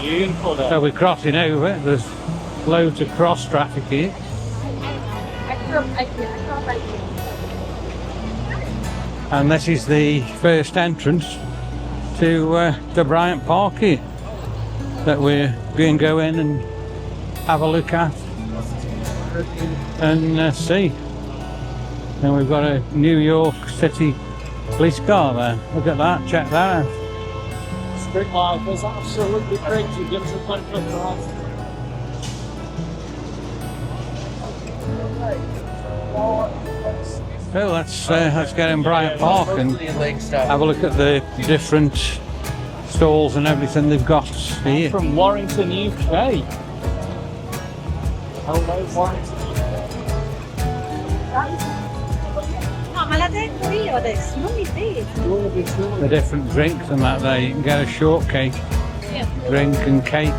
Beautiful there. So we're crossing over. There's loads of cross traffic here. And this is the first entrance to the Bryant Park here that we're going to go in and have a look at and see. And we've got a New York City police car there. Look at that, check that out. Street life is absolutely crazy. Gives us plenty of drive. So let's get in Bryant Park and have a look at the different stalls and everything they've got here. From Warrington, UK. Hello, Warrington. The different drinks and that there. You can get a shortcake drink and cake.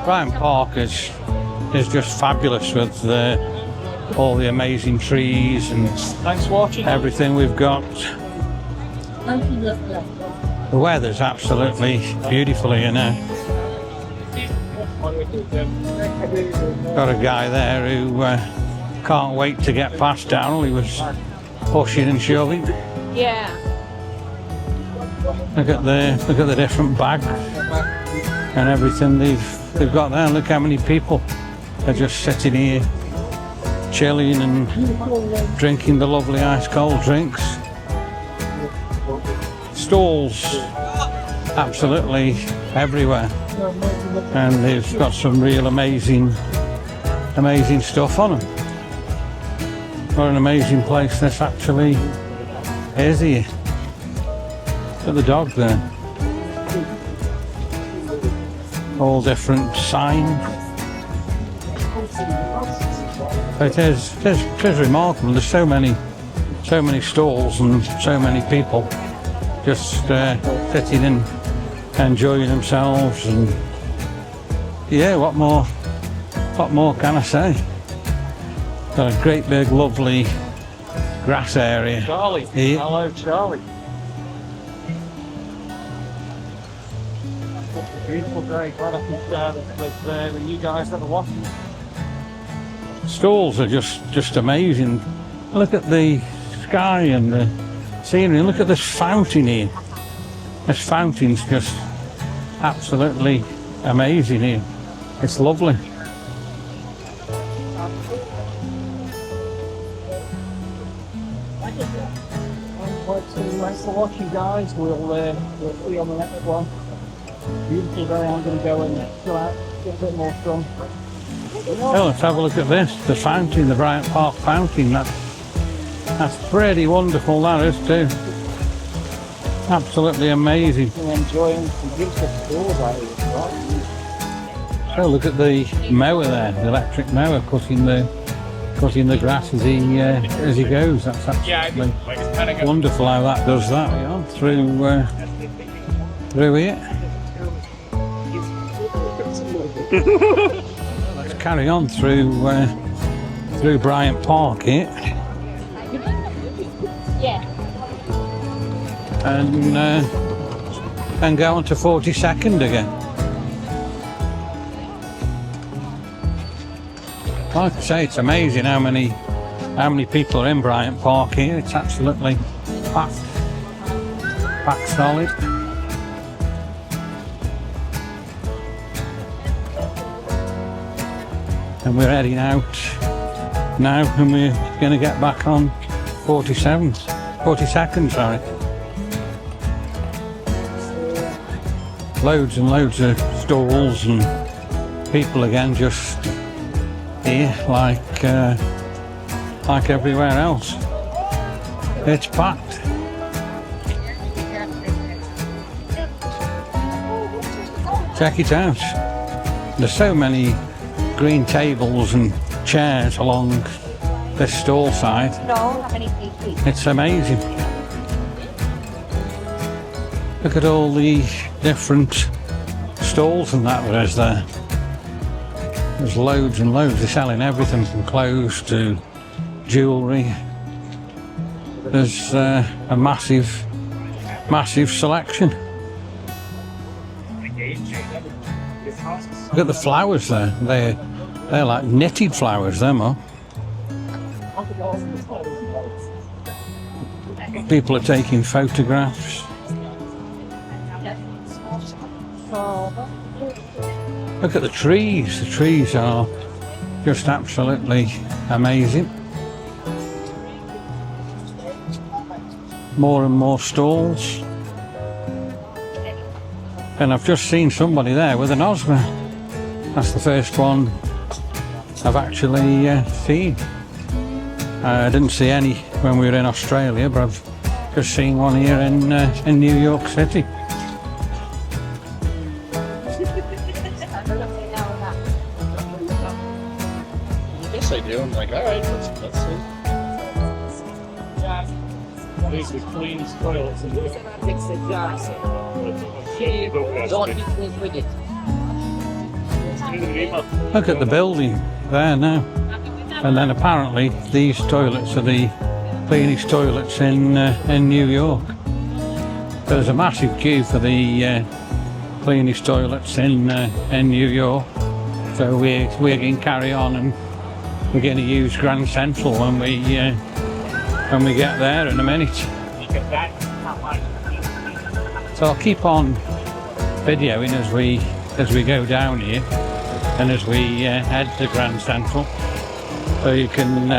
Bryant Park is just fabulous with all the amazing trees and Thanks for watching. everything we've got. The weather's absolutely beautiful here now. Got a guy there who can't wait to get past Darryl. He was pushing and shoving. Yeah. Look at the different bags and everything they've got there. Look how many people are just sitting here chilling and drinking the lovely ice cold drinks. Stalls absolutely everywhere, and they've got some real amazing stuff on them. What an amazing place this actually is here. Look at the dog there. All different signs. It is remarkable. There's so many stalls and so many people just sitting and enjoying themselves, and yeah, what more can I say? Got a great big lovely grass area. Charlie. Here. Hello, Charlie. Beautiful day. Glad I could share this with you guys that are watching. Stalls are just amazing. Look at the sky and the scenery. Look at this fountain here. This fountain's just absolutely amazing here. It's lovely. Thanks for watching, guys. We'll see you on the next one. Beautiful day. I'm going to go and chill out, get a bit more sun. Oh, let's have a look at this. The fountain, the Bryant Park fountain. That's pretty wonderful, that is too. Absolutely amazing. We're enjoying some beautiful stores out here, right? Oh, look at the mower there, the electric mower cutting the grass as he goes. That's absolutely wonderful how that does that. We are through here. Let's carry on through Bryant Park here. Yeah. And go on to 42nd again. Like I say, it's amazing how many people are in Bryant Park here. It's absolutely packed solid. And we're heading out now, and we're going to get back on 42nd, sorry. Loads and loads of stalls and people again just here like everywhere else. It's packed. Check it out. There's so many green tables and chairs along this stall side. It's amazing. Look at all the different stalls and that there is there. There's loads and loads. They're selling everything from clothes to jewellery. There's a massive selection. Look at the flowers there. They're like knitted flowers, them are. People are taking photographs. Look at the trees. The trees are just absolutely amazing. More and more stalls. And I've just seen somebody there with an Osmer. That's the first one I've actually seen. I didn't see any when we were in Australia, but I've just seen one here in New York City. Yes, I do. I'm like, all right, let's see. These are the cleanest toilets in the world. Look at the building there now. And then apparently these toilets are the cleanest toilets in New York. There's a massive queue for the cleanest toilets in New York. So we're going to carry on, and we're going to use Grand Central when we get there in a minute. So I'll keep on videoing as we go down here and as we head to Grand Central, so you can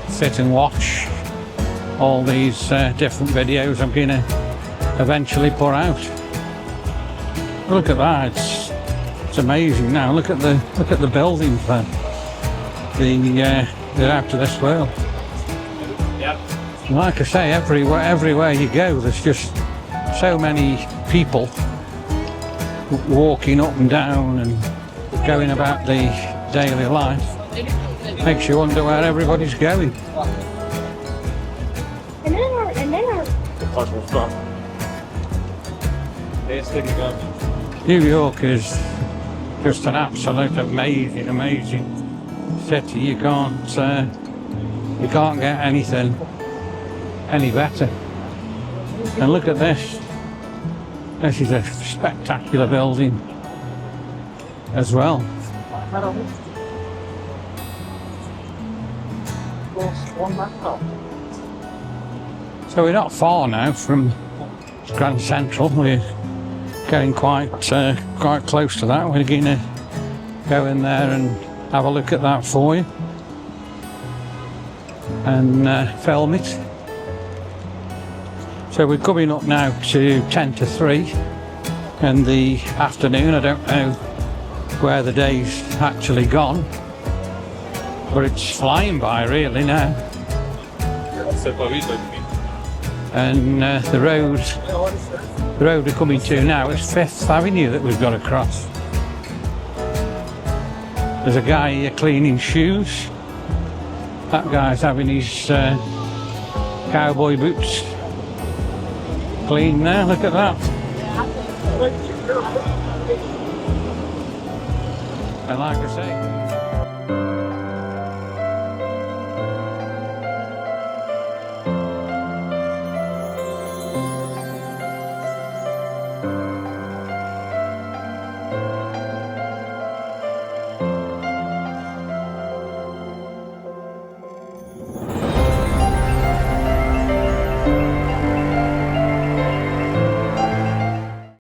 sit and watch all these different videos I'm going to eventually put out. Look at that! It's amazing. Now look at the buildings there. They're out of this world. Like I say, everywhere you go, there's just so many people walking up and down and going about the daily life. Makes you wonder where everybody's going. New York is just an absolute amazing city. You can't get anything any better. And look at this. This is a spectacular building as well. So we're not far now from Grand Central. We're getting quite close to that. We're going to go in there and have a look at that for you and film it. So we're coming up now to 10 to 3 in the afternoon. I don't know where the day's actually gone, but it's flying by really now. And the road we're coming to now is 5th Avenue that we've got to cross. There's a guy here cleaning shoes. That guy's having his cowboy boots clean there. Look at that. And like I say,